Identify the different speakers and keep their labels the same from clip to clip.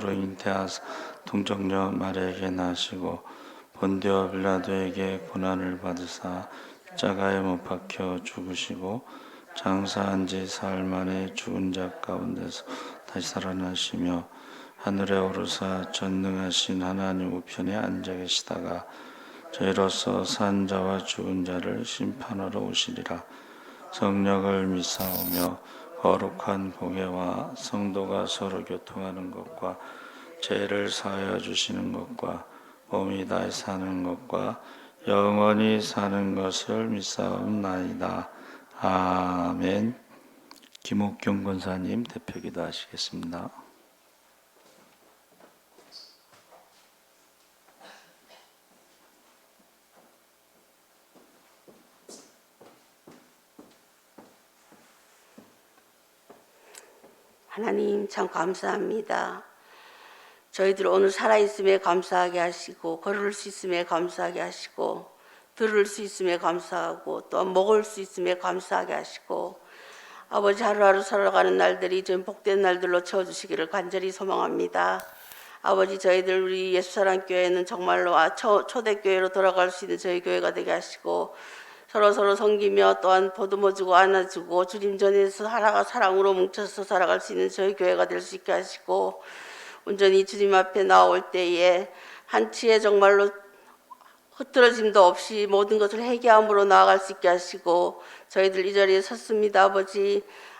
Speaker 1: 영적으로 잉태하사 동정녀 마리아에게 나시고 본디오 빌라도에게 고난을 받으사 십자가에 못 박혀 죽으시고 장사한 지 사흘 만에 죽은 자 가운데서 다시 살아나시며 하늘에 오르사 전능하신 하나님 우편에 앉아 계시다가 저희로서 산 자와 죽은 자를 심판하러 오시리라. 성령을 믿사오며 거룩한 공예와 성도가 서로 교통하는 것과 죄를 사하여 주시는 것과 몸이 다시 사는 것과 영원히 사는 것을 믿사옵나이다. 아멘. 김옥경 권사님 대표기도 하시겠습니다.
Speaker 2: 하나님 참 감사합니다. 저희들 오늘 살아있음에 감사하게 하시고 걸을 수 있음에 감사하게 하시고 들을 수 있음에 감사하고 또 먹을 수 있음에 감사하게 하시고 아버지 하루하루 살아가는 날들이 좀 복된 날들로 채워주시기를 간절히 소망합니다. 아버지 저희들 우리 예수사랑교회는 정말로 초대교회로 돌아갈 수 있는 저희 교회가 되게 하시고 서로 섬기며 또한 보듬어주고 안아주고 주님 전에서 하나가 사랑으로 뭉쳐서 살아갈 수 있는 저희 교회가 될 수 있게 하시고 온전히 주님 앞에 나올 때에 한치의 정말로 흐트러짐도 없이 모든 것을 회개함으로 나아갈 수 있게 하시고 저희들 이 자리에 섰습니다.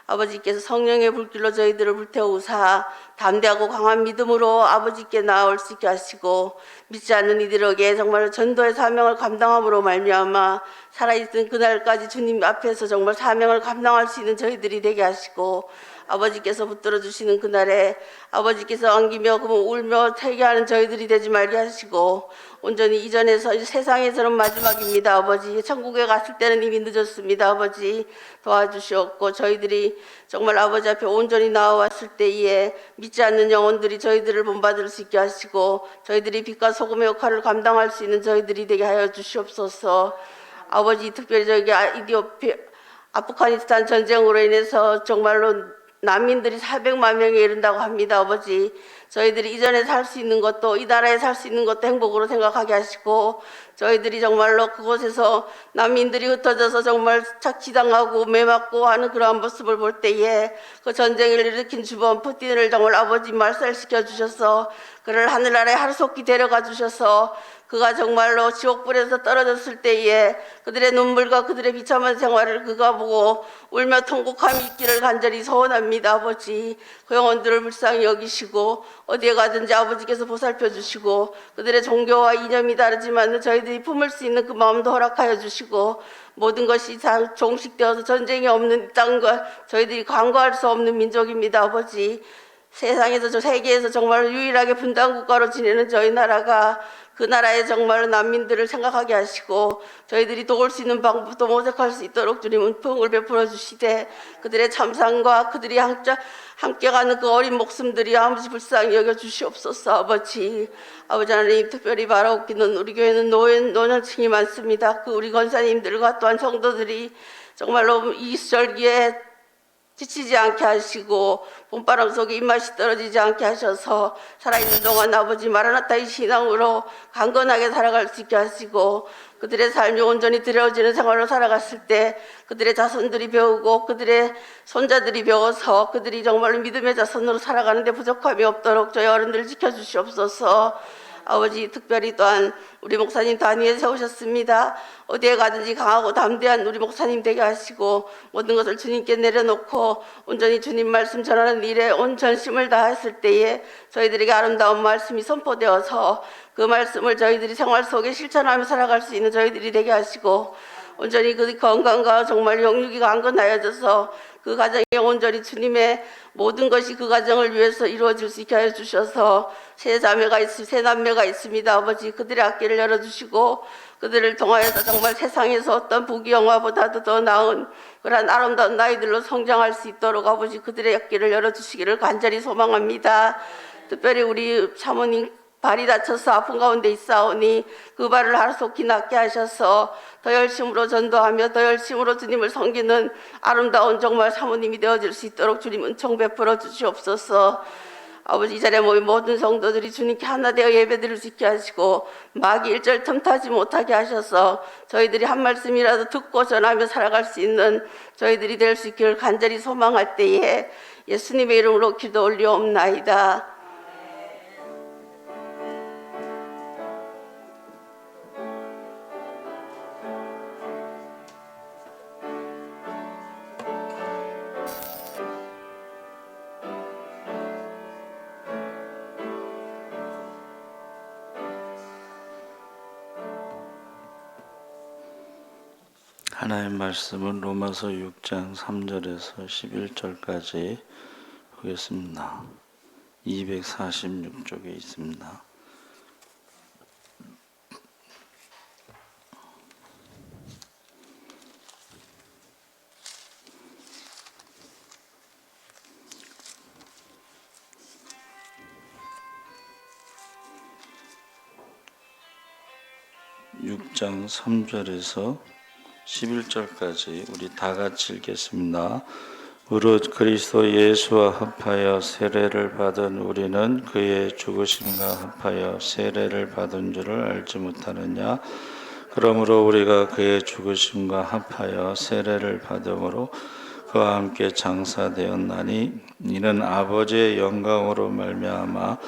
Speaker 2: 아버지께서 성령의 불길로 저희들을 불태우사 담대하고 강한 믿음으로 아버지께 나아올 수 있게 하시고 믿지 않는 이들에게 정말 전도의 사명을 감당함으로 말미암아 살아있는 그날까지 주님 앞에서 정말 사명을 감당할 수 있는 저희들이 되게 하시고 아버지께서 붙들어 주시는 그날에 아버지께서 안기며 울며 회개하는 저희들이 되지 말게 하시고 온전히 이전에서 세상에서는 마지막입니다. 아버지 천국에 갔을 때는 이미 늦었습니다. 아버지 도와주시옵고 저희들이 정말 아버지 앞에 온전히 나와왔을 때에 믿지 않는 영혼들이 저희들을 본받을 수 있게 하시고 저희들이 빛과 소금의 역할을 감당할 수 있는 저희들이 되게 하여 주시옵소서. 아버지 특별히 저기 아프가니스탄 전쟁으로 인해서 정말로 난민들이 400만 명에 이른다고 합니다. 아버지 저희들이 이전에 살 수 있는 것도 이 나라에 살 수 있는 것도 행복으로 생각하게 하시고 저희들이 정말로 그곳에서 난민들이 흩어져서 정말 착취당하고 매맞고 하는 그러한 모습을 볼 때에 그 전쟁을 일으킨 주범 푸틴을 정말 아버지 말살시켜 주셔서 그를 하늘나라에 하루속히 데려가 주셔서 그가 정말로 지옥불에서 떨어졌을 때에 그들의 눈물과 그들의 비참한 생활을 그가 보고 울며 통곡함이 있기를 간절히 소원합니다. 아버지 그 영혼들을 불쌍히 여기시고 어디에 가든지 아버지께서 보살펴 주시고 그들의 종교와 이념이 다르지만 저희들이 품을 수 있는 그 마음도 허락하여 주시고 모든 것이 다 종식되어서 전쟁이 없는 땅과 저희들이 간과할 수 없는 민족입니다. 아버지 세상에서 저 세계에서 정말 유일하게 분단 국가로 지내는 저희 나라가 그 나라에 정말 난민들을 생각하게 하시고 저희들이 도울 수 있는 방법도 모색할 수 있도록 주님은 풍을 베풀어 주시되 그들의 참상과 그들이 함께 가는 그 어린 목숨들이 아버지 불쌍히 여겨 주시옵소서. 아버지 하나님 특별히 바라옵기는 우리 교회는 노년층이 많습니다. 그 우리 권사님들과 또한 성도들이 정말로 이 절기에 지치지 않게 하시고 봄바람 속에 입맛이 떨어지지 않게 하셔서 살아있는 동안 아버지 마라나타의 신앙으로 강건하게 살아갈 수 있게 하시고 그들의 삶이 온전히 드려지는 생활로 살아갔을 때 그들의 자손들이 배우고 그들의 손자들이 배워서 그들이 정말로 믿음의 자손으로 살아가는데 부족함이 없도록 저희 어른들 지켜주시옵소서. 아버지 특별히 또한 우리 목사님 단위에 세우셨습니다. 어디에 가든지 강하고 담대한 우리 목사님 되게 하시고 모든 것을 주님께 내려놓고 온전히 주님 말씀 전하는 일에 온 전심을 다했을 때에 저희들에게 아름다운 말씀이 선포되어서 그 말씀을 저희들이 생활 속에 실천하며 살아갈 수 있는 저희들이 되게 하시고 온전히 그 건강과 정말 영육이 강건하여져서 그 가정에 온전히 주님의 모든 것이 그 가정을 위해서 이루어질 수 있게 하여 주셔서 세 남매가 있습니다. 아버지 그들의 앞길을 열어주시고 그들을 통하여서 정말 세상에서 어떤 부귀영화보다도 더 나은 그러한 아름다운 나이들로 성장할 수 있도록 아버지 그들의 앞길을 열어주시기를 간절히 소망합니다. 특별히 우리 사모님 발이 다쳐서 아픈 가운데 있사오니 그 발을 하루속히 낫게 하셔서 더 열심으로 전도하며 더 열심으로 주님을 섬기는 아름다운 정말 사모님이 되어질 수 있도록 주님 은총 베풀어 주시옵소서. 아버지 이 자리에 모인 모든 성도들이 주님께 하나 되어 예배드릴 수 있게 하시고 마귀 일절 틈타지 못하게 하셔서 저희들이 한 말씀이라도 듣고 전하며 살아갈 수 있는 저희들이 될 수 있기를 간절히 소망할 때에 예수님의 이름으로 기도 올리옵나이다.
Speaker 1: 하나님 말씀은 로마서 6장 3절에서 11절까지 보겠습니다. 246쪽에 있습니다. 육 장 3절에서 11절까지 우리 다 같이 읽겠습니다. 무릇 그리스도 예수와 합하여 세례를 받은 우리는 그의 죽으심과 합하여 세례를 받은 줄을 알지 못하느냐? 그러므로 우리가 그의 죽으심과 합하여 세례를 받음으로 그와 함께 장사되었나니 이는 아버지의 영광으로 말미암아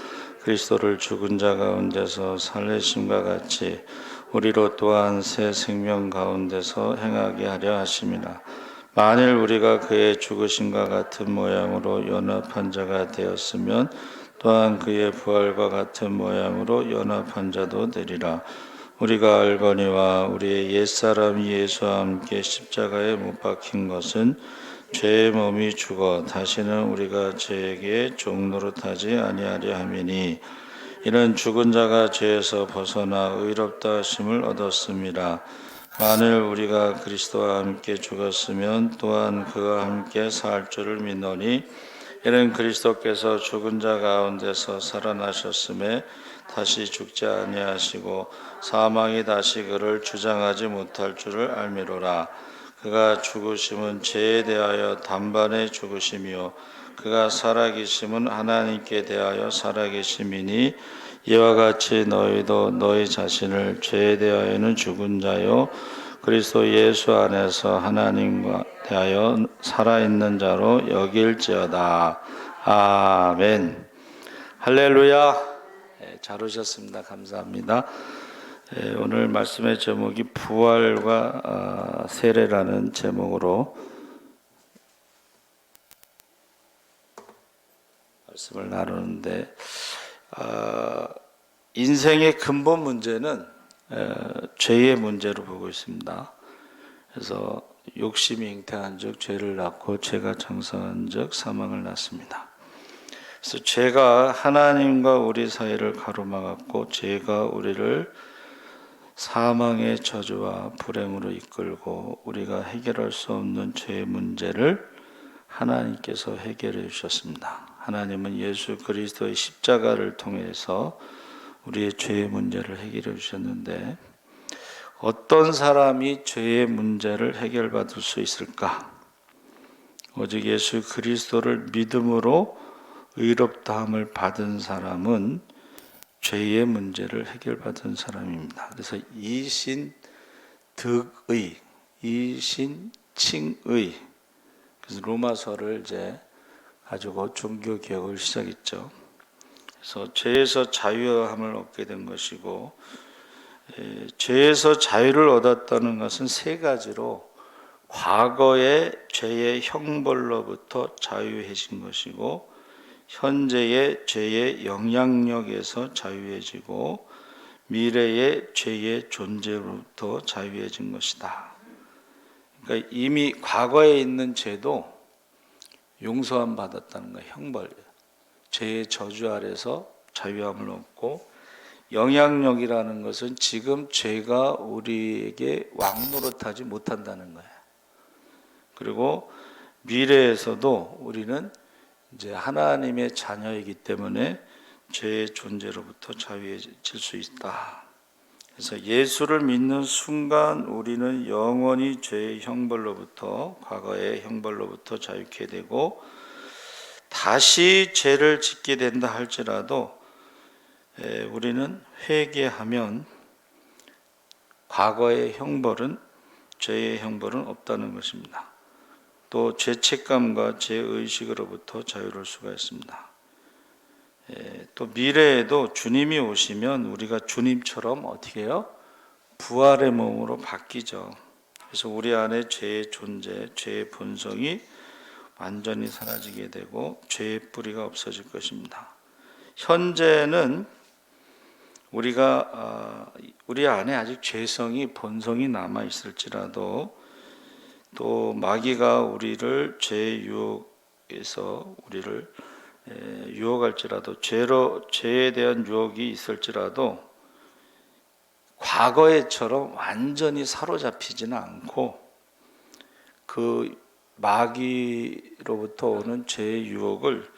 Speaker 1: 그리스도를 죽은 자 가운데서 살리심과 같이 우리로 또한 새 생명 가운데서 행하게 하려 하심이라. 만일 우리가 그의 죽으심과 같은 모양으로 연합한 자가 되었으면 또한 그의 부활과 같은 모양으로 연합한 자도 되리라. 우리가 알거니와 우리의 옛사람 예수와 함께 십자가에 못 박힌 것은 죄의 몸이 죽어 다시는 우리가 죄에게 종노릇하지 아니하려 함이니 이는 죽은 자가 죄에서 벗어나 의롭다 하심을 얻었습니다. 만일 우리가 그리스도와 함께 죽었으면 또한 그와 함께 살 줄을 믿노니 이는 그리스도께서 죽은 자 가운데서 살아나셨음에 다시 죽지 아니하시고 사망이 다시 그를 주장하지 못할 줄을 알미로라. 그가 죽으심은 죄에 대하여 단번에 죽으심이요 그가 살아계심은 하나님께 대하여 살아계심이니 이와 같이 너희도 너희 자신을 죄에 대하여는 죽은 자요 그리스도 예수 안에서 하나님과 대하여 살아있는 자로 여길지어다. 아멘. 할렐루야. 잘 오셨습니다. 감사합니다. 오늘 말씀의 제목이 부활과 세례라는 제목으로 말씀을 나누는데 인생의 근본 문제는 죄의 문제로 보고 있습니다. 그래서 욕심이 잉태한 즉 죄를 낳고 죄가 장성한 즉 사망을 낳습니다. 그래서 죄가 하나님과 우리 사이를 가로막았고 죄가 우리를 사망의 저주와 불행으로 이끌고 우리가 해결할 수 없는 죄의 문제를 하나님께서 해결해 주셨습니다. 하나님은 예수 그리스도의 십자가를 통해서 우리의 죄의 문제를 해결해 주셨는데 어떤 사람이 죄의 문제를 해결받을 수 있을까? 오직 예수 그리스도를 믿음으로 의롭다함을 받은 사람은 죄의 문제를 해결받은 사람입니다. 그래서 이신득의, 이신칭의. 그래서 로마서를 이제 가지고 종교 개혁을 시작했죠. 그래서 죄에서 자유함을 얻게 된 것이고, 죄에서 자유를 얻었다는 것은 세 가지로 과거의 죄의 형벌로부터 자유해진 것이고, 현재의 죄의 영향력에서 자유해지고 미래의 죄의 존재로부터 자유해진 것이다. 그러니까 이미 과거에 있는 죄도 용서함 받았다는 거예요. 형벌. 죄의 저주 아래서 자유함을 얻고 영향력이라는 것은 지금 죄가 우리에게 왕노릇하지 못한다는 거예요. 그리고 미래에서도 우리는 이제 하나님의 자녀이기 때문에 죄의 존재로부터 자유해질 수 있다. 그래서 예수를 믿는 순간 우리는 영원히 죄의 형벌로부터 과거의 형벌로부터 자유케 되고 다시 죄를 짓게 된다 할지라도 우리는 회개하면 과거의 형벌은, 죄의 형벌은 없다는 것입니다. 또 죄책감과 죄의식으로부터 자유로울 수가 있습니다. 또 미래에도 주님이 오시면 우리가 주님처럼 어떻게 해요? 부활의 몸으로 바뀌죠. 그래서 우리 안에 죄의 존재, 죄의 본성이 완전히 사라지게 되고 죄의 뿌리가 없어질 것입니다. 현재는 우리 안에 아직 죄성이, 본성이 남아 있을지라도, 또 마귀가 우리를 죄의 유혹에서 우리를 유혹할지라도, 죄에 대한 유혹이 있을지라도 과거에처럼 완전히 사로잡히지는 않고 그 마귀로부터 오는 죄의 유혹을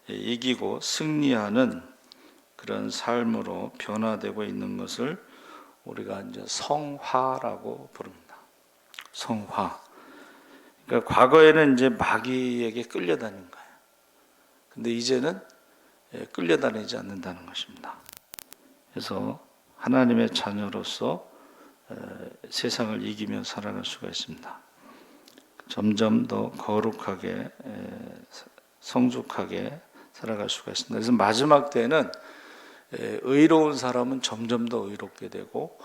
Speaker 1: 이기고 승리하는 그런 삶으로 변화되고 있는 것을 우리가 이제 성화라고 부릅니다. 성화. 그러니까 과거에는 이제 마귀에게 끌려다닌 거예요. 근데 이제는 끌려다니지 않는다는 것입니다. 그래서 하나님의 자녀로서 세상을 이기며 살아갈 수가 있습니다. 점점 더 거룩하게, 성숙하게 살아갈 수가 있습니다. 그래서 마지막 때는 의로운 사람은 점점 더 의롭게 되고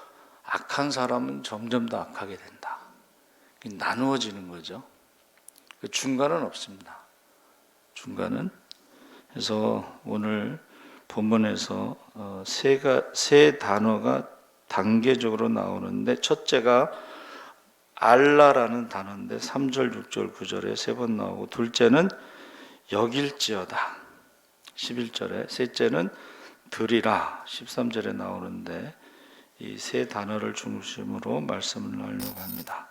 Speaker 1: 악한 사람은 점점 더 악하게 된다. 나누어지는 거죠. 그 중간은 없습니다. 중간은. 그래서 오늘 본문에서 세 단어가 단계적으로 나오는데, 첫째가 알라라는 단어인데 3절, 6절, 9절에 3번 나오고, 둘째는 여길지어다 11절에, 셋째는 들이라 13절에 나오는데, 이 세 단어를 중심으로 말씀을 나누려고 합니다.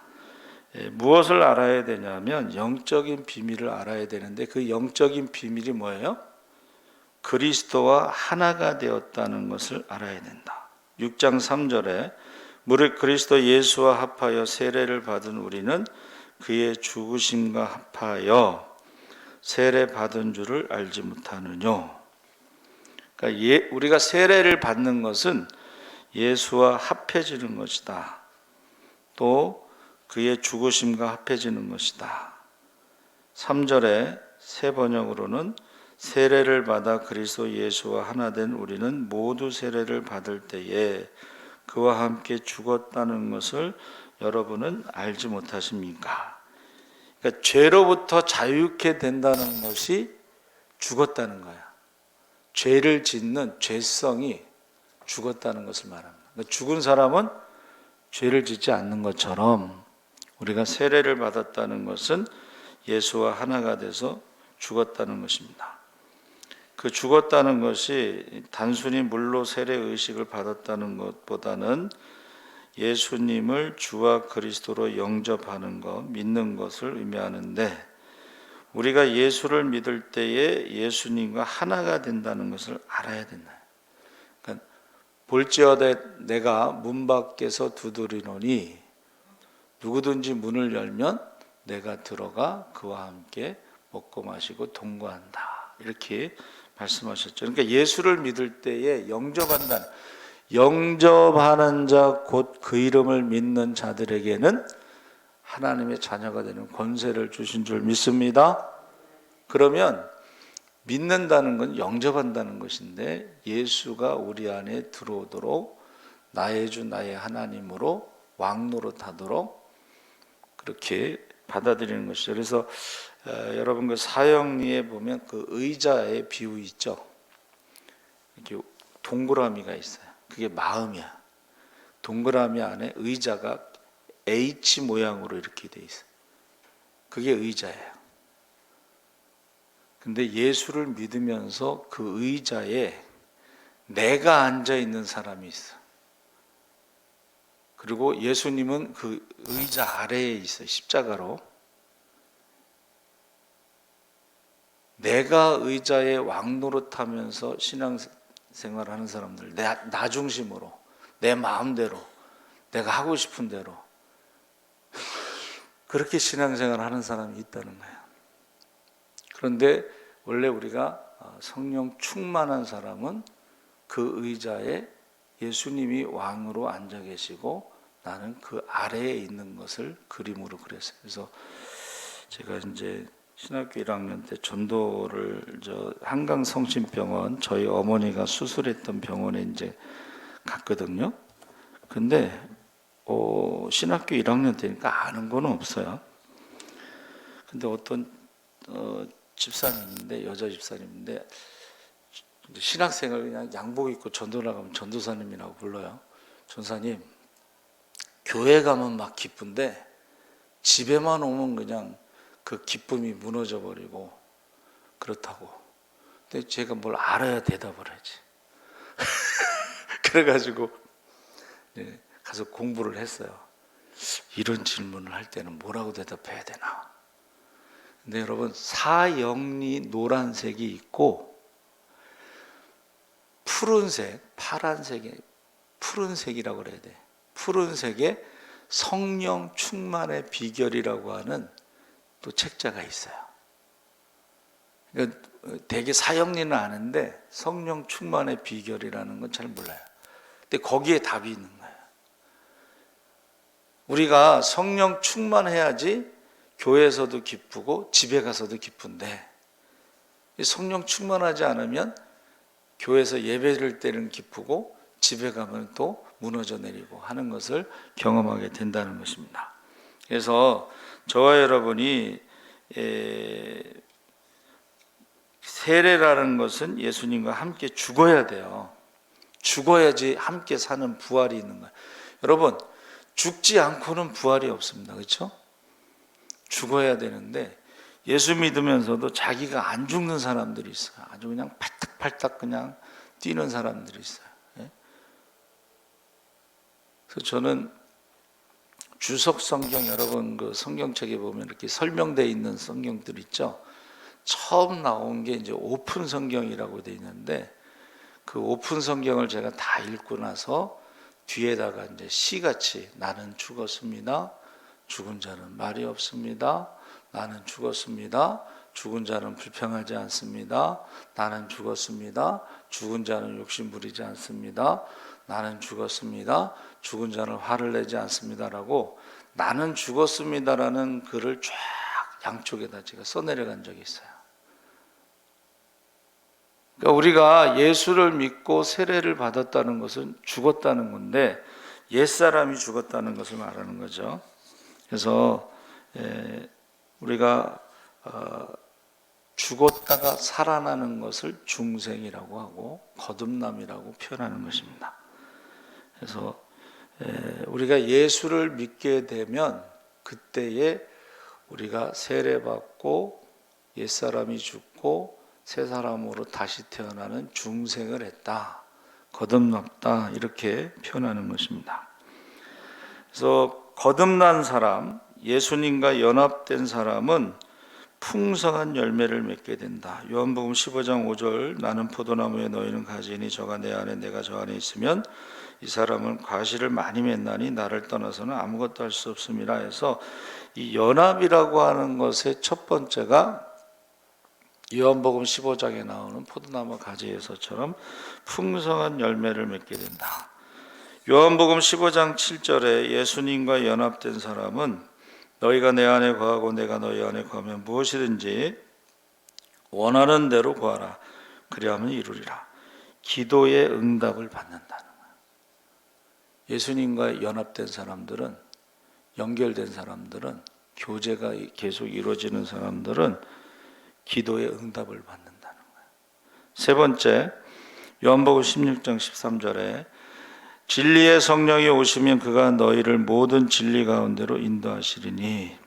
Speaker 1: 무엇을 알아야 되냐면 영적인 비밀을 알아야 되는데, 그 영적인 비밀이 뭐예요? 그리스도와 하나가 되었다는 것을 알아야 된다. 6장 3절에 무릇 그리스도 예수와 합하여 세례를 받은 우리는 그의 죽으심과 합하여 세례 받은 줄을 알지 못하느뇨. 그러니까 우리가 세례를 받는 것은 예수와 합해지는 것이다. 또 그의 죽으심과 합해지는 것이다. 3절에 새 번역으로는 세례를 받아 그리스도 예수와 하나 된 우리는 모두 세례를 받을 때에 그와 함께 죽었다는 것을 여러분은 알지 못하십니까? 그러니까 죄로부터 자유케 된다는 것이 죽었다는 거야. 죄를 짓는 죄성이 죽었다는 것을 말합니다. 그러니까 죽은 사람은 죄를 짓지 않는 것처럼 우리가 세례를 받았다는 것은 예수와 하나가 돼서 죽었다는 것입니다. 그 죽었다는 것이 단순히 물로 세례 의식을 받았다는 것보다는 예수님을 주와 그리스도로 영접하는 것, 믿는 것을 의미하는데, 우리가 예수를 믿을 때에 예수님과 하나가 된다는 것을 알아야 된다. 그러니까 볼지어다 내가 문 밖에서 두드리노니 누구든지 문을 열면 내가 들어가 그와 함께 먹고 마시고 동거한다. 이렇게 말씀하셨죠. 그러니까 예수를 믿을 때에 영접하는 자 곧 그 이름을 믿는 자들에게는 하나님의 자녀가 되는 권세를 주신 줄 믿습니다. 그러면 믿는다는 건 영접한다는 것인데, 예수가 우리 안에 들어오도록 나의 주 나의 하나님으로 왕노릇하도록 그렇게 받아들이는 것이죠. 그래서 여러분 그 사형리에 보면 그 의자의 비유 있죠. 이렇게 동그라미가 있어요. 그게 마음이야. 동그라미 안에 의자가 H 모양으로 이렇게 돼 있어요. 그게 의자예요. 근데 예수를 믿으면서 그 의자에 내가 앉아 있는 사람이 있어. 그리고 예수님은 그 의자 아래에 있어요. 십자가로. 내가 의자에 왕노릇하면서 신앙생활하는 사람들, 나 중심으로, 내 마음대로, 내가 하고 싶은 대로 그렇게 신앙생활하는 사람이 있다는 거예요. 그런데 원래 우리가 성령 충만한 사람은 그 의자에 예수님이 왕으로 앉아 계시고 나는 그 아래에 있는 것을 그림으로 그렸어요. 그래서 제가 이제 신학교 1학년 때 전도를 한강성심병원 저희 어머니가 수술했던 병원에 이제 갔거든요. 근데 신학교 1학년 때니까 아는 건 없어요. 근데 어떤 집사님인데 여자 집사님인데 신학생을 그냥 양복 입고 전도 나가면 전도사님이라고 불러요. 전사님, 교회 가면 막 기쁜데 집에만 오면 그냥 그 기쁨이 무너져 버리고 그렇다고. 근데 제가 뭘 알아야 대답을 하지. 그래가지고 가서 공부를 했어요. 이런 질문을 할 때는 뭐라고 대답해야 되나. 근데 여러분, 사영리 노란색이 있고 푸른색, 파란색이 푸른색이라고 그래야 돼. 푸른색에 성령 충만의 비결이라고 하는 또 책자가 있어요. 그러니까 되게 사형리는 아는데 성령 충만의 비결이라는 건 잘 몰라요. 근데 거기에 답이 있는 거예요. 우리가 성령 충만해야지 교회에서도 기쁘고 집에 가서도 기쁜데 성령 충만하지 않으면 교회에서 예배를 때는 기쁘고 집에 가면 또 무너져 내리고 하는 것을 경험하게 된다는 것입니다. 그래서 저와 여러분이 세례라는 것은 예수님과 함께 죽어야 돼요. 죽어야지 함께 사는 부활이 있는 거예요. 여러분, 죽지 않고는 부활이 없습니다. 그렇죠? 죽어야 되는데 예수 믿으면서도 자기가 안 죽는 사람들이 있어요. 아주 그냥 팔딱팔딱 그냥 뛰는 사람들이 있어요. 그래서 저는 주석 성경, 여러분 그 성경책에 보면 이렇게 설명되어 있는 성경들 있죠. 처음 나온 게 이제 오픈 성경이라고 되어 있는데 그 오픈 성경을 제가 다 읽고 나서 뒤에다가 이제 시같이 나는 죽었습니다. 죽은 자는 말이 없습니다. 나는 죽었습니다. 죽은 자는 불평하지 않습니다. 나는 죽었습니다. 죽은 자는 욕심 부리지 않습니다. 나는 죽었습니다. 죽은 자는 화를 내지 않습니다라고 나는 죽었습니다라는 글을 쫙 양쪽에다 제가 써내려간 적이 있어요. 그러니까 우리가 예수를 믿고 세례를 받았다는 것은 죽었다는 건데 옛사람이 죽었다는 것을 말하는 거죠. 그래서 우리가 죽었다가 살아나는 것을 중생이라고 하고 거듭남이라고 표현하는 것입니다. 그래서 우리가 예수를 믿게 되면 그때에 우리가 세례받고 옛사람이 죽고 새 사람으로 다시 태어나는 중생을 했다, 거듭났다, 이렇게 표현하는 것입니다. 그래서 거듭난 사람, 예수님과 연합된 사람은 풍성한 열매를 맺게 된다. 요한복음 15장 5절 나는 포도나무에 너희는 가지이니 저가 내 안에 내가 저 안에 있으면 이 사람은 과실을 많이 맺나니 나를 떠나서는 아무것도 할 수 없음이라 해서 이 연합이라고 하는 것의 첫 번째가 요한복음 15장에 나오는 포도나무 가지에서처럼 풍성한 열매를 맺게 된다. 요한복음 15장 7절에 예수님과 연합된 사람은 너희가 내 안에 거하고 내가 너희 안에 거하면 무엇이든지 원하는 대로 구하라. 그리하면 이루리라. 기도의 응답을 받는다는 거예요. 예수님과 연합된 사람들은, 연결된 사람들은, 교제가 계속 이루어지는 사람들은 기도의 응답을 받는다는 거예요. 세 번째, 요한복음 16장 13절에 진리의 성령이 오시면 그가 너희를 모든 진리 가운데로 인도하시리니,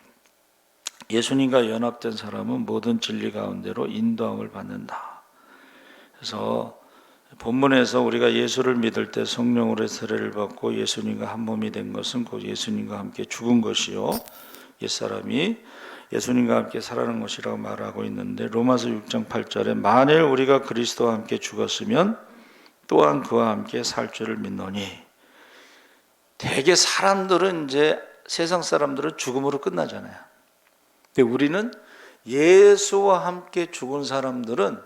Speaker 1: 예수님과 연합된 사람은 모든 진리 가운데로 인도함을 받는다. 그래서 본문에서 우리가 예수를 믿을 때 성령으로 세례를 받고 예수님과 한 몸이 된 것은 곧 예수님과 함께 죽은 것이요 옛사람이 예수님과 함께 살아난 것이라고 말하고 있는데, 로마서 6장 8절에 만일 우리가 그리스도와 함께 죽었으면 또한 그와 함께 살 줄을 믿노니, 대개 사람들은 이제 세상 사람들은 죽음으로 끝나잖아요. 근데 우리는 예수와 함께 죽은 사람들은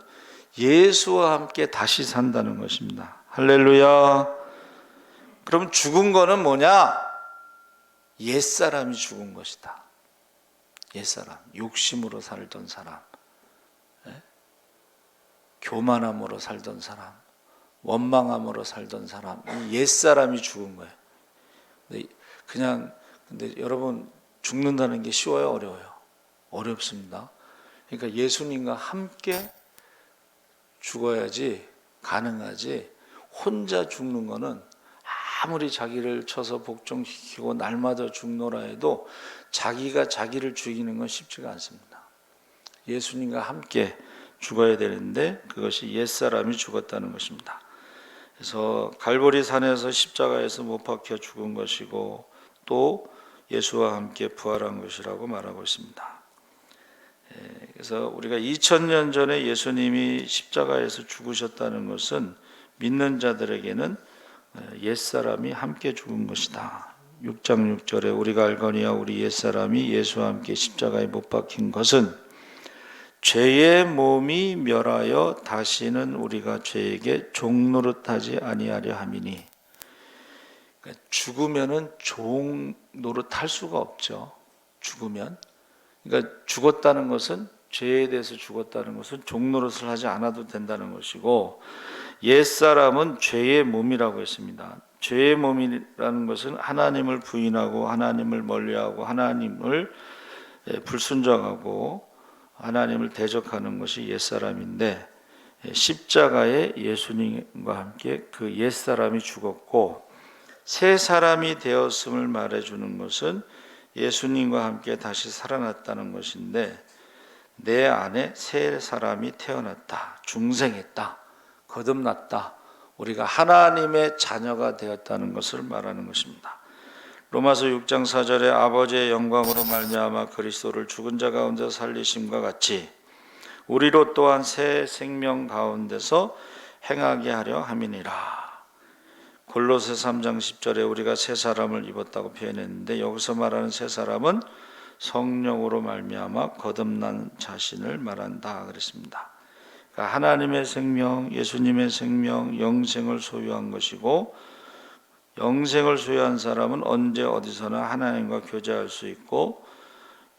Speaker 1: 예수와 함께 다시 산다는 것입니다. 할렐루야. 그럼 죽은 거는 뭐냐? 옛사람이 죽은 것이다. 옛사람, 욕심으로 살던 사람, 교만함으로 살던 사람, 원망함으로 살던 사람, 옛사람이 죽은 거예요. 근데 여러분, 죽는다는 게 쉬워요, 어려워요? 어렵습니다. 그러니까 예수님과 함께 죽어야지 가능하지, 혼자 죽는 거는 아무리 자기를 쳐서 복종시키고 날마다 죽노라 해도 자기가 자기를 죽이는 건 쉽지가 않습니다. 예수님과 함께 죽어야 되는데 그것이 옛사람이 죽었다는 것입니다. 그래서 갈보리 산에서 십자가에서 못 박혀 죽은 것이고 또 예수와 함께 부활한 것이라고 말하고 있습니다. 그래서 우리가 2000년 전에 예수님이 십자가에서 죽으셨다는 것은 믿는 자들에게는 옛사람이 함께 죽은 것이다. 6장 6절에 우리가 알거니와 우리 옛사람이 예수와 함께 십자가에 못 박힌 것은 죄의 몸이 멸하여 다시는 우리가 죄에게 종노릇하지 아니하려 함이니. 그러니까 죽으면은 종 노릇할 수가 없죠. 죽으면. 그러니까 죽었다는 것은, 죄에 대해서 죽었다는 것은 종노릇을 하지 않아도 된다는 것이고, 옛사람은 죄의 몸이라고 했습니다. 죄의 몸이라는 것은 하나님을 부인하고 하나님을 멀리하고 하나님을 불순종하고 하나님을 대적하는 것이 옛사람인데, 십자가에 예수님과 함께 그 옛사람이 죽었고 새 사람이 되었음을 말해주는 것은 예수님과 함께 다시 살아났다는 것인데, 내 안에 새 사람이 태어났다, 중생했다, 거듭났다, 우리가 하나님의 자녀가 되었다는 것을 말하는 것입니다. 로마서 6장 4절에 아버지의 영광으로 말미암아 그리스도를 죽은 자 가운데 살리심과 같이 우리로 또한 새 생명 가운데서 행하게 하려 함이니라. 골로새 3장 10절에 우리가 새 사람을 입었다고 표현했는데, 여기서 말하는 새 사람은 성령으로 말미암아 거듭난 자신을 말한다 그랬습니다. 그러니까 하나님의 생명, 예수님의 생명, 영생을 소유한 것이고, 영생을 소유한 사람은 언제 어디서나 하나님과 교제할 수 있고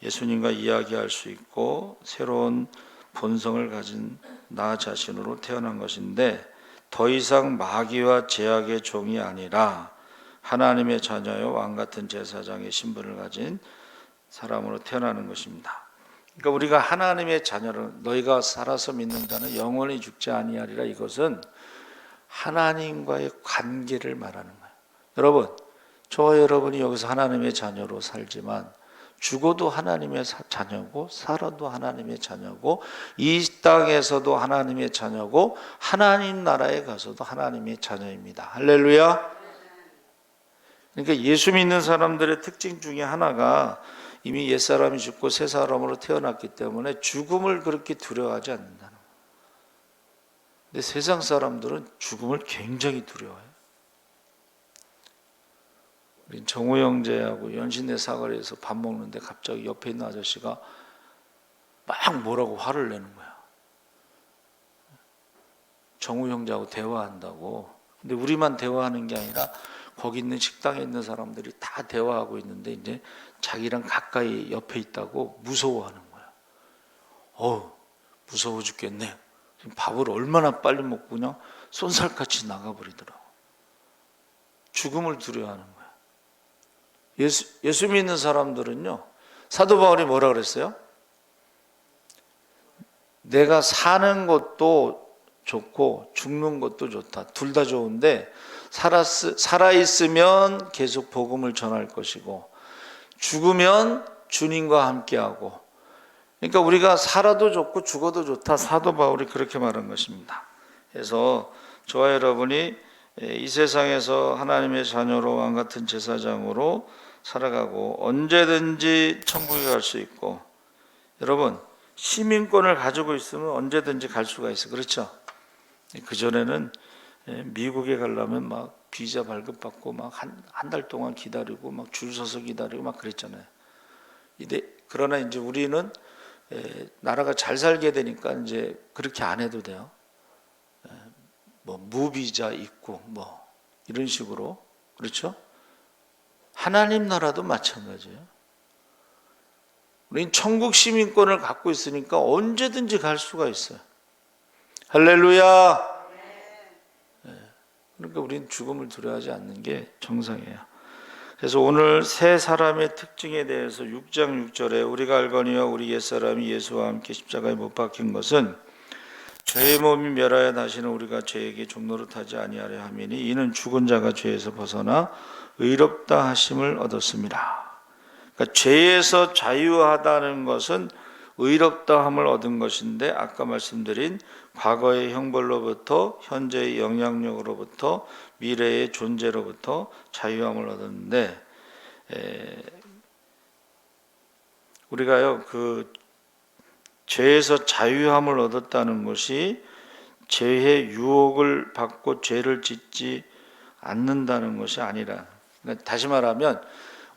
Speaker 1: 예수님과 이야기할 수 있고 새로운 본성을 가진 나 자신으로 태어난 것인데, 더 이상 마귀와 제약의 종이 아니라 하나님의 자녀요 왕같은 제사장의 신분을 가진 사람으로 태어나는 것입니다. 그러니까 우리가 하나님의 자녀를, 너희가 살아서 믿는 자는 영원히 죽지 아니하리라, 이것은 하나님과의 관계를 말하는 거예요. 여러분, 저와 여러분이 여기서 하나님의 자녀로 살지만 죽어도 하나님의 자녀고 살아도 하나님의 자녀고 이 땅에서도 하나님의 자녀고 하나님 나라에 가서도 하나님의 자녀입니다. 할렐루야. 그러니까 예수 믿는 사람들의 특징 중에 하나가 이미 옛사람이 죽고 새 사람으로 태어났기 때문에 죽음을 그렇게 두려워하지 않는다는 거예요. 근데 세상 사람들은 죽음을 굉장히 두려워해요. 우리 정우 형제하고 연신내 사거리에서 밥 먹는데 갑자기 옆에 있는 아저씨가 막 뭐라고 화를 내는 거야. 정우 형제하고 대화한다고. 근데 우리만 대화하는 게 아니라 거기 있는 식당에 있는 사람들이 다 대화하고 있는데 이제 자기랑 가까이 옆에 있다고 무서워하는 거야. 무서워 죽겠네. 밥을 얼마나 빨리 먹고 그냥 쏜살같이 나가버리더라고. 죽음을 두려워하는 거야. 예수 믿는 사람들은요, 사도 바울이 뭐라 그랬어요? 내가 사는 것도 좋고 죽는 것도 좋다. 둘 다 좋은데 살아있으면 계속 복음을 전할 것이고 죽으면 주님과 함께하고, 그러니까 우리가 살아도 좋고 죽어도 좋다. 사도 바울이 그렇게 말한 것입니다. 그래서 저와 여러분이 이 세상에서 하나님의 자녀로 왕같은 제사장으로 살아가고 언제든지 천국에 갈 수 있고, 여러분 시민권을 가지고 있으면 언제든지 갈 수가 있어. 그렇죠? 그전에는 미국에 가려면 막 비자 발급받고 막 한 달 동안 기다리고 막 줄 서서 기다리고 막 그랬잖아요. 그러나 이제 우리는 나라가 잘 살게 되니까 이제 그렇게 안 해도 돼요. 뭐 무비자 있고 뭐 이런 식으로. 그렇죠? 하나님 나라도 마찬가지예요. 우리는 천국 시민권을 갖고 있으니까 언제든지 갈 수가 있어요. 할렐루야. 그러니까 우리는 죽음을 두려워하지 않는 게 정상이에요. 그래서 오늘 세 사람의 특징에 대해서 6장 6절에 우리가 알거니와 우리 옛사람이 예수와 함께 십자가에 못 박힌 것은 죄의 몸이 멸하여 다시는 우리가 죄에게 종노릇하지 아니하려 함이니 이는 죽은 자가 죄에서 벗어나 의롭다 하심을 얻었습니다. 그러니까 죄에서 자유하다는 것은 의롭다함을 얻은 것인데 아까 말씀드린 과거의 형벌로부터 현재의 영향력으로부터 미래의 존재로부터 자유함을 얻었는데 우리가요 그 죄에서 자유함을 얻었다는 것이 죄의 유혹을 받고 죄를 짓지 않는다는 것이 아니라, 그러니까 다시 말하면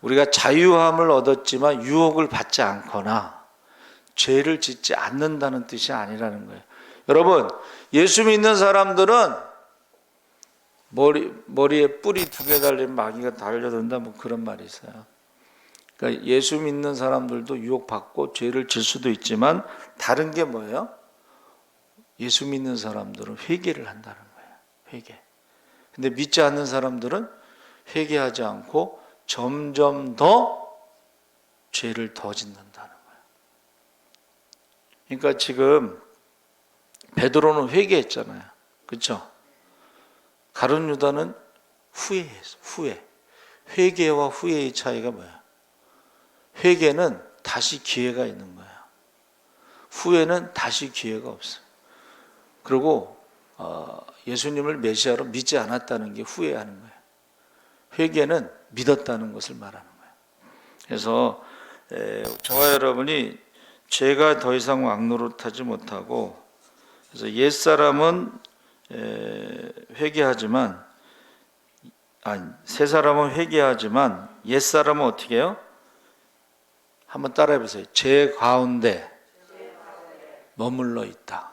Speaker 1: 우리가 자유함을 얻었지만 유혹을 받지 않거나 죄를 짓지 않는다는 뜻이 아니라는 거예요. 여러분, 예수 믿는 사람들은 머리에 뿔이 2개 달린 마귀가 달려든다 뭐 그런 말이 있어요. 그러니까 예수 믿는 사람들도 유혹받고 죄를 질 수도 있지만 다른 게 뭐예요? 예수 믿는 사람들은 회개를 한다는 거예요. 회개. 근데 믿지 않는 사람들은 회개하지 않고 점점 더 죄를 더 짓는다는 거예요. 그러니까 지금 베드로는 회개했잖아요. 그렇죠? 가룟 유다는 후회했어. 후회. 회개와 후회의 차이가 뭐야? 회개는 다시 기회가 있는 거예요. 후회는 다시 기회가 없어요. 그리고 예수님을 메시아로 믿지 않았다는 게 후회하는 거예요. 회개는 믿었다는 것을 말하는 거예요. 그래서 저와 여러분이 죄가 더 이상 왕노릇하지 못하고, 그래서 옛사람은 회개하지만, 새 사람은 회개하지만 옛사람은 어떻게 해요? 한번 따라해 보세요. 죄 가운데 머물러 있다.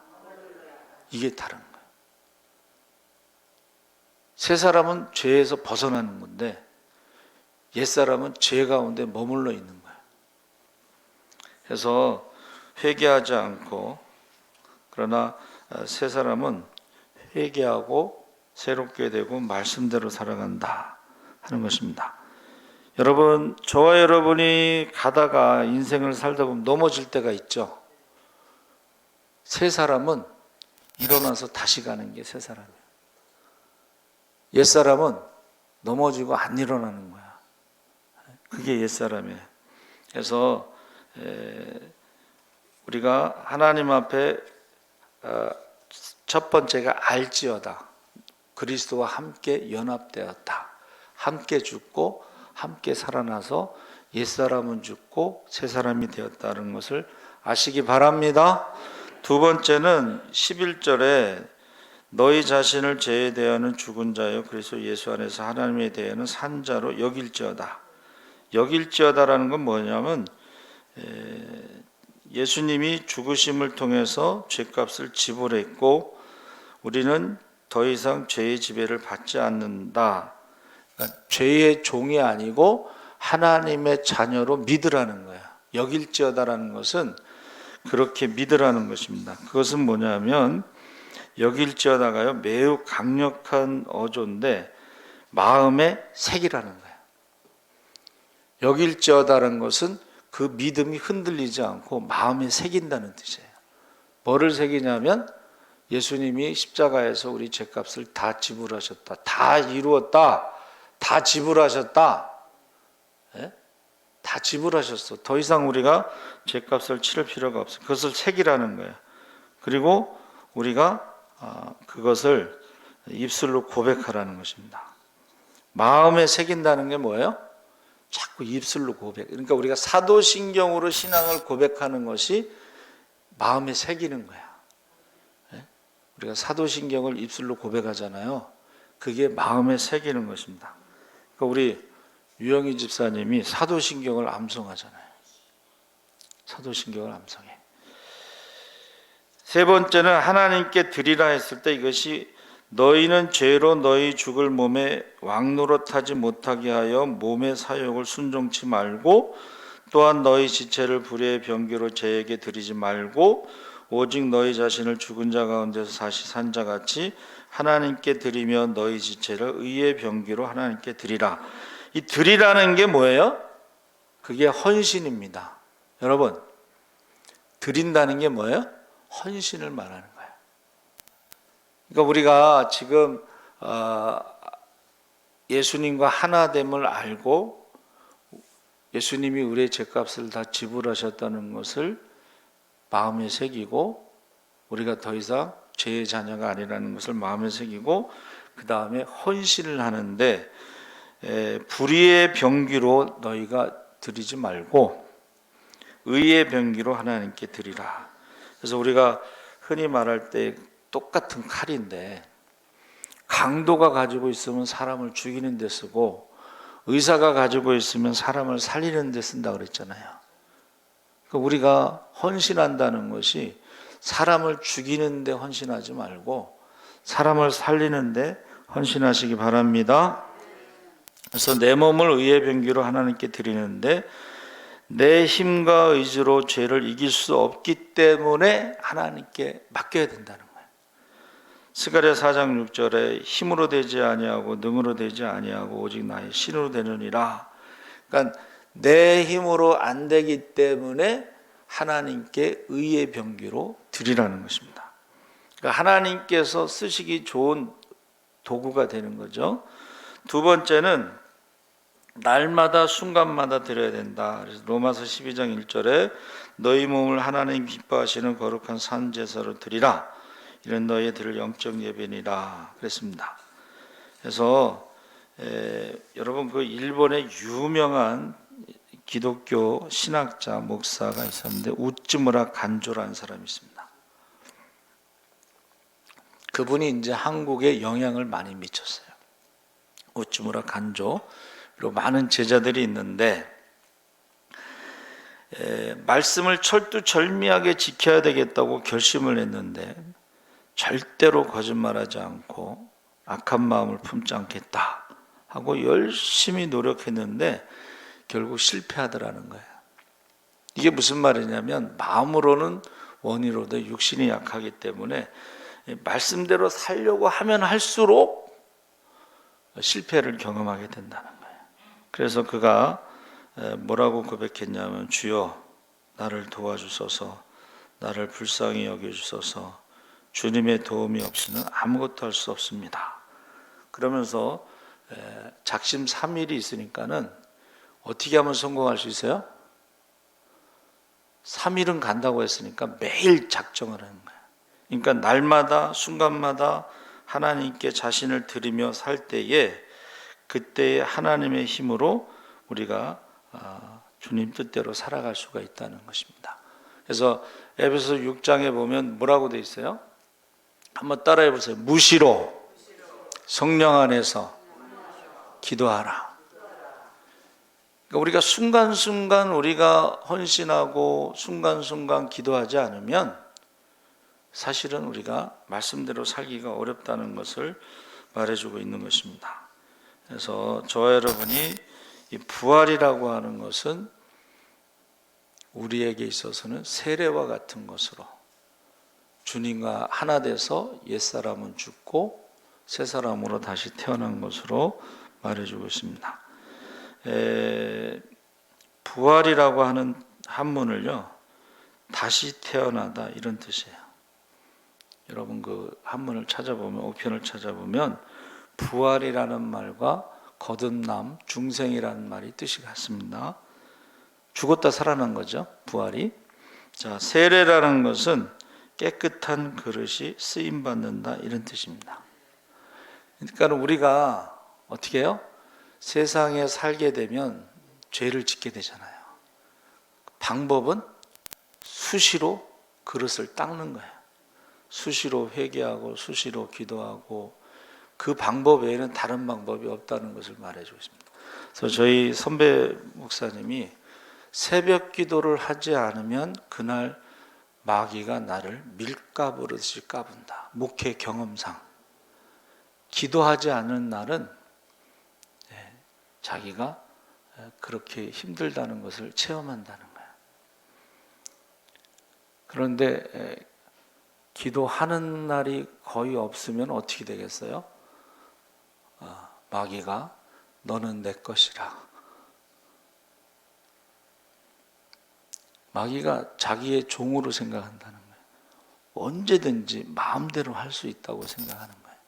Speaker 1: 이게 다른 거예요. 새 사람은 죄에서 벗어나는 건데 옛사람은 죄 가운데 머물러 있는 거예요. 그래서 회개하지 않고, 그러나 새 사람은 회개하고 새롭게 되고 말씀대로 살아간다 하는 것입니다. 여러분, 저와 여러분이 가다가 인생을 살다 보면 넘어질 때가 있죠. 새 사람은 일어나서 다시 가는 게 새 사람이에요. 옛 사람은 넘어지고 안 일어나는 거야. 그게 옛 사람이에요. 그래서 우리가 하나님 앞에 첫 번째가 알지어다. 그리스도와 함께 연합되었다. 함께 죽고 함께 살아나서 옛사람은 죽고 새사람이 되었다는 것을 아시기 바랍니다. 두 번째는 11절에 너희 자신을 죄에 대하는 죽은 자요 그리스도 예수 안에서 하나님에 대하는 산 자로 여길지어다. 여길지어다라는 건 뭐냐면 예수님이 죽으심을 통해서 죄값을 지불했고 우리는 더 이상 죄의 지배를 받지 않는다. 그러니까 죄의 종이 아니고 하나님의 자녀로 믿으라는 거야. 여길지어다라는 것은 그렇게 믿으라는 것입니다. 그것은 뭐냐면 여길지어다가요 매우 강력한 어조인데 마음에 새기라는 거예요. 여길지어다라는 것은 그 믿음이 흔들리지 않고 마음에 새긴다는 뜻이에요. 뭐를 새기냐면 예수님이 십자가에서 우리 죄값을 다 지불하셨다. 다 이루었다. 다 지불하셨다. 예? 다 지불하셨어. 더 이상 우리가 죄값을 치를 필요가 없어. 그것을 새기라는 거예요. 그리고 우리가 그것을 입술로 고백하라는 것입니다. 마음에 새긴다는 게 뭐예요? 자꾸 입술로 고백. 그러니까 우리가 사도신경으로 신앙을 고백하는 것이 마음에 새기는 거야. 우리가 사도신경을 입술로 고백하잖아요. 그게 마음에 새기는 것입니다. 그러니까 우리 유영희 집사님이 사도신경을 암송하잖아요. 사도신경을 암송해. 세 번째는 하나님께 드리라 했을 때 이것이 너희는 죄로 너희 죽을 몸에 왕노릇하지 못하게 하여 몸의 사욕을 순종치 말고 또한 너희 지체를 불의의 병기로 죄에게 드리지 말고 오직 너희 자신을 죽은 자 가운데서 다시 산 자같이 하나님께 드리며 너희 지체를 의의 병기로 하나님께 드리라. 이 드리라는 게 뭐예요? 그게 헌신입니다. 여러분, 드린다는 게 뭐예요? 헌신을 말하는 거예요. 그러니까 우리가 지금 예수님과 하나됨을 알고 예수님이 우리의 죄값을 다 지불하셨다는 것을 마음에 새기고 우리가 더 이상 죄의 자녀가 아니라는 것을 마음에 새기고 그 다음에 헌신을 하는데 불의의 병기로 너희가 드리지 말고 의의 병기로 하나님께 드리라. 그래서 우리가 흔히 말할 때 똑같은 칼인데 강도가 가지고 있으면 사람을 죽이는 데 쓰고 의사가 가지고 있으면 사람을 살리는 데 쓴다 그랬잖아요. 그러니까 우리가 헌신한다는 것이 사람을 죽이는 데 헌신하지 말고 사람을 살리는 데 헌신하시기 바랍니다. 그래서 내 몸을 의의 병기로 하나님께 드리는데 내 힘과 의지로 죄를 이길 수 없기 때문에 하나님께 맡겨야 된다는 거예요. 스가랴 4장 6절에 힘으로 되지 아니하고 능으로 되지 아니하고 오직 나의 신으로 되느니라. 그러니까 내 힘으로 안 되기 때문에 하나님께 의의 병기로 드리라는 것입니다. 그러니까 하나님께서 쓰시기 좋은 도구가 되는 거죠. 두 번째는 날마다 순간마다 드려야 된다. 그래서 로마서 12장 1절에 너희 몸을 하나님 기뻐하시는 거룩한 산 제사로 드리라. 이런 너희의 드릴 영적 예배니라 그랬습니다. 그래서 여러분 그 일본의 유명한 기독교 신학자 목사가 있었는데 우츠무라 간조라는 사람이 있습니다. 그분이 이제 한국에 영향을 많이 미쳤어요. 우츠무라 간조 그리고 많은 제자들이 있는데 말씀을 철두철미하게 지켜야 되겠다고 결심을 했는데 절대로 거짓말하지 않고 악한 마음을 품지 않겠다 하고 열심히 노력했는데 결국 실패하더라는 거예요. 이게 무슨 말이냐면 마음으로는 원이로도 육신이 약하기 때문에 말씀대로 살려고 하면 할수록 실패를 경험하게 된다는 거예요. 그래서 그가 뭐라고 고백했냐면 주여 나를 도와주소서 나를 불쌍히 여겨주소서 주님의 도움이 없이는 아무것도 할 수 없습니다. 그러면서 작심삼일이 있으니까는 어떻게 하면 성공할 수 있어요? 3일은 간다고 했으니까 매일 작정을 하는 거예요. 그러니까 날마다 순간마다 하나님께 자신을 드리며 살 때에 그때의 하나님의 힘으로 우리가 주님 뜻대로 살아갈 수가 있다는 것입니다. 그래서 에베소 6장에 보면 뭐라고 되어 있어요? 한번 따라해 보세요. 무시로 성령 안에서 기도하라. 그러니까 우리가 순간순간 우리가 헌신하고 순간순간 기도하지 않으면 사실은 우리가 말씀대로 살기가 어렵다는 것을 말해주고 있는 것입니다. 그래서 저와 여러분이 이 부활이라고 하는 것은 우리에게 있어서는 세례와 같은 것으로 주님과 하나 돼서 옛사람은 죽고 새사람으로 다시 태어난 것으로 말해주고 있습니다. 부활이라고 하는 한문을요 다시 태어나다 이런 뜻이에요. 여러분 그 한문을 찾아보면 5편을 찾아보면 부활이라는 말과 거듭남, 중생이라는 말이 뜻이 같습니다. 죽었다 살아난 거죠, 부활이. 자, 세례라는 것은 깨끗한 그릇이 쓰임 받는다 이런 뜻입니다. 그러니까 우리가 어떻게 해요? 세상에 살게 되면 죄를 짓게 되잖아요. 방법은 수시로 그릇을 닦는 거예요. 수시로 회개하고 수시로 기도하고 그 방법 외에는 다른 방법이 없다는 것을 말해주고 있습니다. 그래서 저희 선배 목사님이 새벽 기도를 하지 않으면 그날 마귀가 나를 밀가부르듯이 까분다. 목회 경험상 기도하지 않은 날은 자기가 그렇게 힘들다는 것을 체험한다는 거예요. 그런데 기도하는 날이 거의 없으면 어떻게 되겠어요? 마귀가 너는 내 것이라. 마귀가 자기의 종으로 생각한다는 거예요. 언제든지 마음대로 할 수 있다고 생각하는 거예요.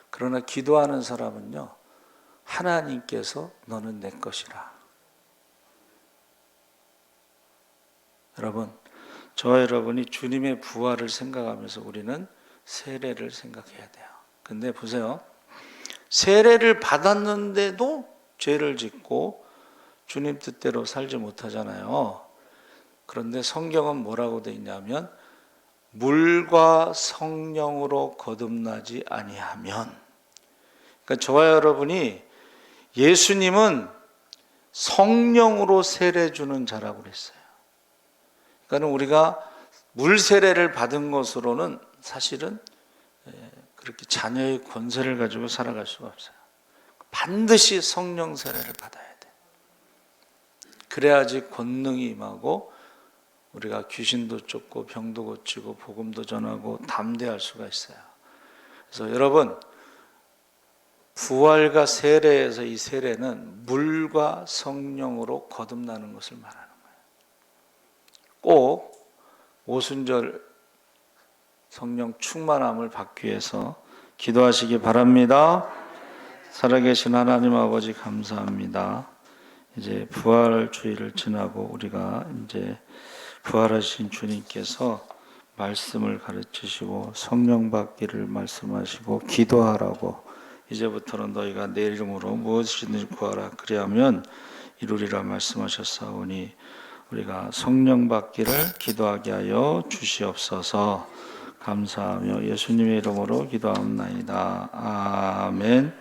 Speaker 1: 그러나 기도하는 사람은요, 하나님께서 너는 내 것이라. 여러분, 저와 여러분이 주님의 부활을 생각하면서 우리는 세례를 생각해야 돼요. 근데 보세요. 세례를 받았는데도 죄를 짓고 주님 뜻대로 살지 못하잖아요. 그런데 성경은 뭐라고 되어 있냐면 물과 성령으로 거듭나지 아니하면, 그러니까 저와 여러분이 예수님은 성령으로 세례 주는 자라고 그랬어요. 그러니까 우리가 물 세례를 받은 것으로는 사실은 그렇게 자녀의 권세를 가지고 살아갈 수가 없어요. 반드시 성령 세례를 받아야 돼. 그래야지 권능이 임하고 우리가 귀신도 쫓고 병도 고치고 복음도 전하고 담대할 수가 있어요. 그래서 여러분, 부활과 세례에서 이 세례는 물과 성령으로 거듭나는 것을 말하는 거예요. 꼭 오순절 성령 충만함을 받기 위해서 기도하시기 바랍니다. 살아계신 하나님 아버지 감사합니다. 이제 부활 주일을 지나고 우리가 이제 부활하신 주님께서 말씀을 가르치시고 성령 받기를 말씀하시고 기도하라고, 이제부터는 너희가 내 이름으로 무엇이든지 구하라 그리하면 이루리라 말씀하셨사오니 우리가 성령 받기를 기도하게 하여 주시옵소서. 감사하며 예수님의 이름으로 기도합나이다. 아멘.